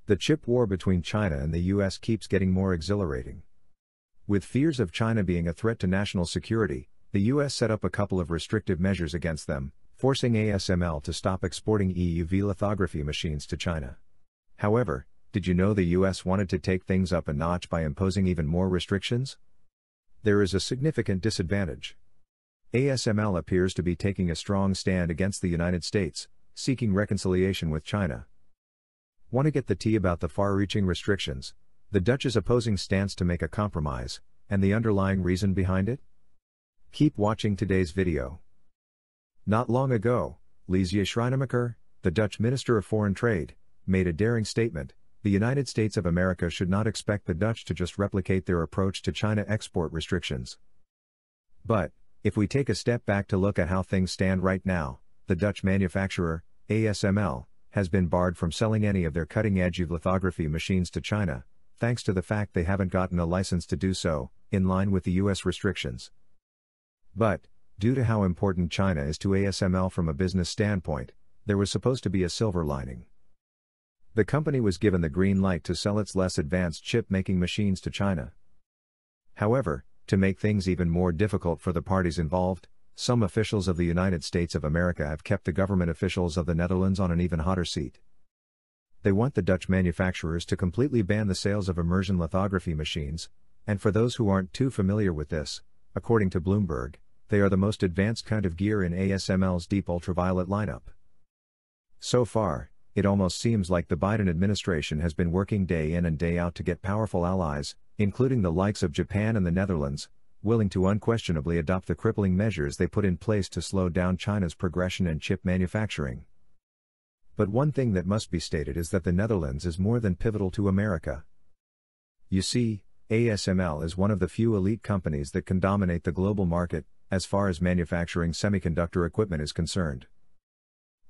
The chip war between China and the US keeps getting more exhilarating. With fears of China being a threat to national security, the US set up a couple of restrictive measures against them, forcing ASML to stop exporting EUV lithography machines to China. However, did you know the US wanted to take things up a notch by imposing even more restrictions? There is a significant disadvantage. ASML appears to be taking a strong stand against the United States, seeking reconciliation with China. Want to get the tea about the far-reaching restrictions, the Dutch's opposing stance to make a compromise, and the underlying reason behind it? Keep watching today's video. Not long ago, Liesje Schreinemacher, the Dutch Minister of Foreign Trade, made a daring statement: the United States of America should not expect the Dutch to just replicate their approach to China export restrictions. But, if we take a step back to look at how things stand right now, the Dutch manufacturer, ASML, has been barred from selling any of their cutting-edge lithography machines to China, thanks to the fact they haven't gotten a license to do so, in line with the US restrictions. But, due to how important China is to ASML from a business standpoint, there was supposed to be a silver lining. The company was given the green light to sell its less advanced chip-making machines to China. However, to make things even more difficult for the parties involved, some officials of the United States of America have kept the government officials of the Netherlands on an even hotter seat. They want the Dutch manufacturers to completely ban the sales of immersion lithography machines, and for those who aren't too familiar with this, according to Bloomberg, they are the most advanced kind of gear in ASML's deep ultraviolet lineup. So far, it almost seems like the Biden administration has been working day in and day out to get powerful allies, including the likes of Japan and the Netherlands, willing to unquestionably adopt the crippling measures they put in place to slow down China's progression in chip manufacturing. But one thing that must be stated is that the Netherlands is more than pivotal to America. You see, ASML is one of the few elite companies that can dominate the global market, as far as manufacturing semiconductor equipment is concerned.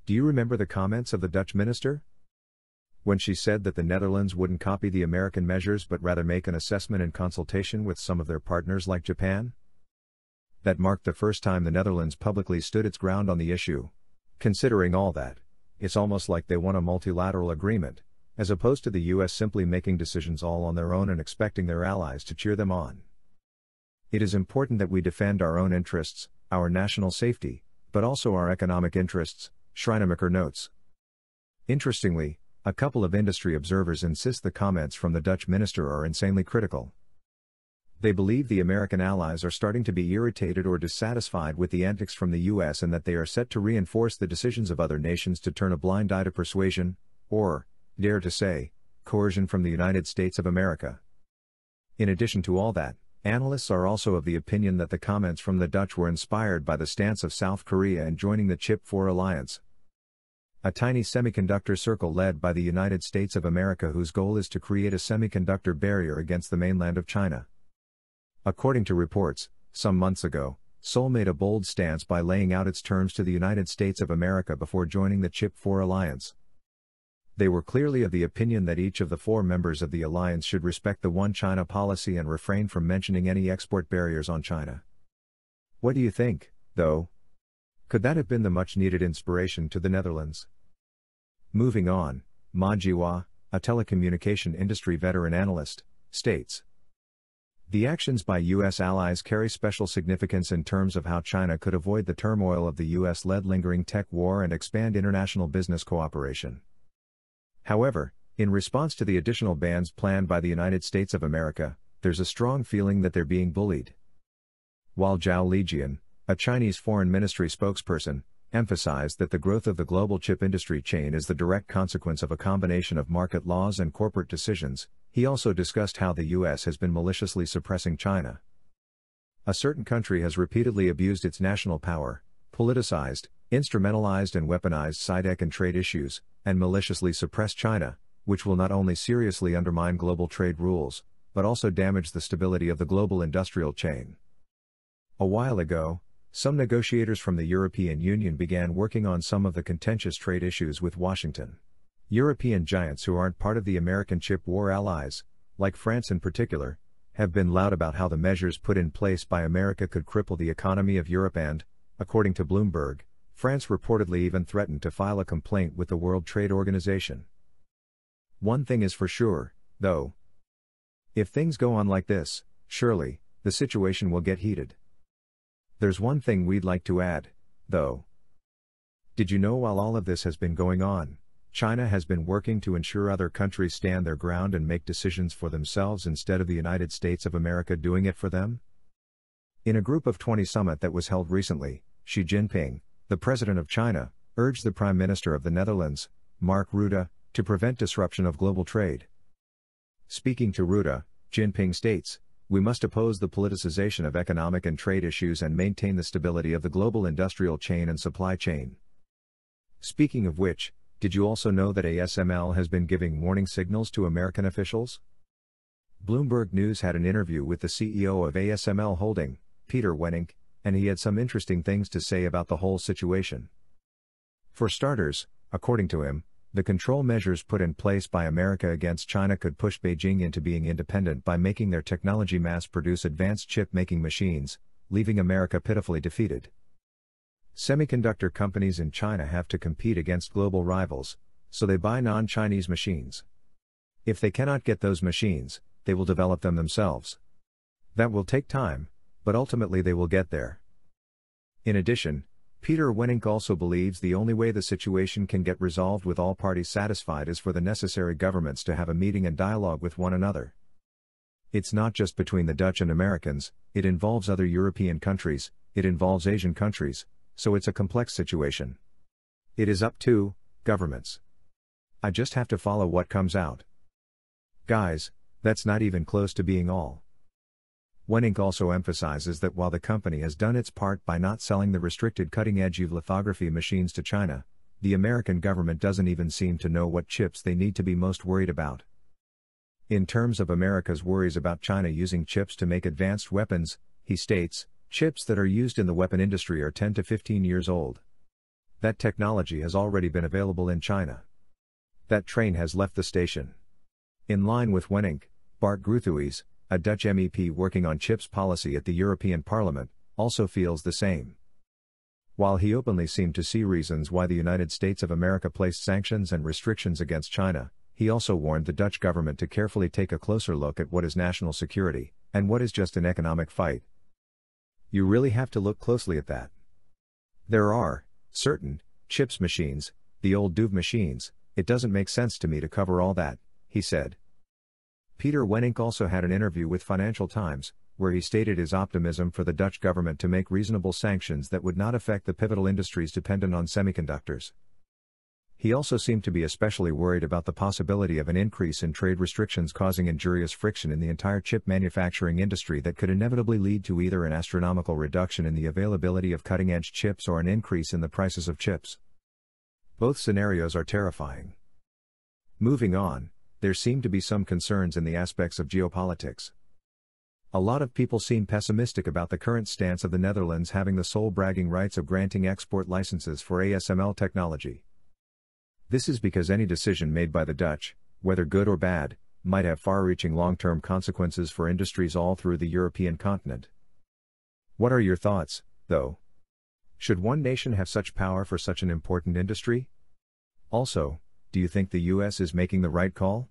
Do you remember the comments of the Dutch minister? When she said that the Netherlands wouldn't copy the American measures but rather make an assessment in consultation with some of their partners like Japan? That marked the first time the Netherlands publicly stood its ground on the issue. Considering all that, it's almost like they want a multilateral agreement, as opposed to the US simply making decisions all on their own and expecting their allies to cheer them on. It is important that we defend our own interests, our national safety, but also our economic interests, Schreinemacher notes. Interestingly, a couple of industry observers insist the comments from the Dutch minister are insanely critical. They believe the American allies are starting to be irritated or dissatisfied with the antics from the US and that they are set to reinforce the decisions of other nations to turn a blind eye to persuasion, or, dare to say, coercion from the United States of America. In addition to all that, analysts are also of the opinion that the comments from the Dutch were inspired by the stance of South Korea in joining the Chip 4 alliance, a tiny semiconductor circle led by the United States of America whose goal is to create a semiconductor barrier against the mainland of China. According to reports, some months ago, Seoul made a bold stance by laying out its terms to the United States of America before joining the Chip 4 alliance. They were clearly of the opinion that each of the 4 members of the alliance should respect the One China policy and refrain from mentioning any export barriers on China. What do you think, though? Could that have been the much-needed inspiration to the Netherlands? Moving on, Ma Jiwa, a telecommunication industry veteran analyst, states, the actions by U.S. allies carry special significance in terms of how China could avoid the turmoil of the U.S.-led lingering tech war and expand international business cooperation. However, in response to the additional bans planned by the United States of America, there's a strong feeling that they're being bullied. While Zhao Lijian, a Chinese foreign ministry spokesperson, emphasized that the growth of the global chip industry chain is the direct consequence of a combination of market laws and corporate decisions, he also discussed how the US has been maliciously suppressing China. A certain country has repeatedly abused its national power, politicized, instrumentalized and weaponized SciTech and trade issues, and maliciously suppressed China, which will not only seriously undermine global trade rules, but also damage the stability of the global industrial chain. A while ago, some negotiators from the European Union began working on some of the contentious trade issues with Washington. European giants who aren't part of the American chip war allies, like France in particular, have been loud about how the measures put in place by America could cripple the economy of Europe and, according to Bloomberg, France reportedly even threatened to file a complaint with the World Trade Organization. One thing is for sure, though. If things go on like this, surely, the situation will get heated. There's one thing we'd like to add, though. Did you know while all of this has been going on, China has been working to ensure other countries stand their ground and make decisions for themselves instead of the United States of America doing it for them? In a Group of 20 summit that was held recently, Xi Jinping, the president of China, urged the Prime Minister of the Netherlands, Mark Rutte, to prevent disruption of global trade. Speaking to Rutte, Jinping states, "We must oppose the politicization of economic and trade issues and maintain the stability of the global industrial chain and supply chain." Speaking of which, did you also know that ASML has been giving warning signals to American officials? Bloomberg News had an interview with the CEO of ASML Holding, Peter Wennink, and he had some interesting things to say about the whole situation. For starters, according to him, the control measures put in place by America against China could push Beijing into being independent by making their technology mass-produce advanced chip-making machines, leaving America pitifully defeated. Semiconductor companies in China have to compete against global rivals, so they buy non-Chinese machines. If they cannot get those machines, they will develop them themselves. That will take time, but ultimately they will get there. In addition, Peter Wennink also believes the only way the situation can get resolved with all parties satisfied is for the necessary governments to have a meeting and dialogue with one another. It's not just between the Dutch and Americans, it involves other European countries, it involves Asian countries, so it's a complex situation. It is up to governments. I just have to follow what comes out. Guys, that's not even close to being all. Wennink also emphasizes that while the company has done its part by not selling the restricted cutting-edge UV lithography machines to China, the American government doesn't even seem to know what chips they need to be most worried about. In terms of America's worries about China using chips to make advanced weapons, he states, chips that are used in the weapon industry are 10 to 15 years old. That technology has already been available in China. That train has left the station. In line with Wennink, Bart Groothehuis, a Dutch MEP working on chips policy at the European Parliament, also feels the same. While he openly seemed to see reasons why the United States of America placed sanctions and restrictions against China, he also warned the Dutch government to carefully take a closer look at what is national security, and what is just an economic fight. You really have to look closely at that. There are certain chips machines, the old DUV machines, it doesn't make sense to me to cover all that, he said. Peter Wennink also had an interview with Financial Times, where he stated his optimism for the Dutch government to make reasonable sanctions that would not affect the pivotal industries dependent on semiconductors. He also seemed to be especially worried about the possibility of an increase in trade restrictions causing injurious friction in the entire chip manufacturing industry that could inevitably lead to either an astronomical reduction in the availability of cutting-edge chips or an increase in the prices of chips. Both scenarios are terrifying. Moving on, there seem to be some concerns in the aspects of geopolitics. A lot of people seem pessimistic about the current stance of the Netherlands having the sole bragging rights of granting export licenses for ASML technology. This is because any decision made by the Dutch, whether good or bad, might have far-reaching long-term consequences for industries all through the European continent. What are your thoughts, though? Should one nation have such power for such an important industry? Also, do you think the US is making the right call?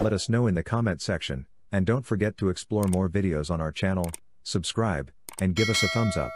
Let us know in the comment section, and don't forget to explore more videos on our channel, subscribe, and give us a thumbs up.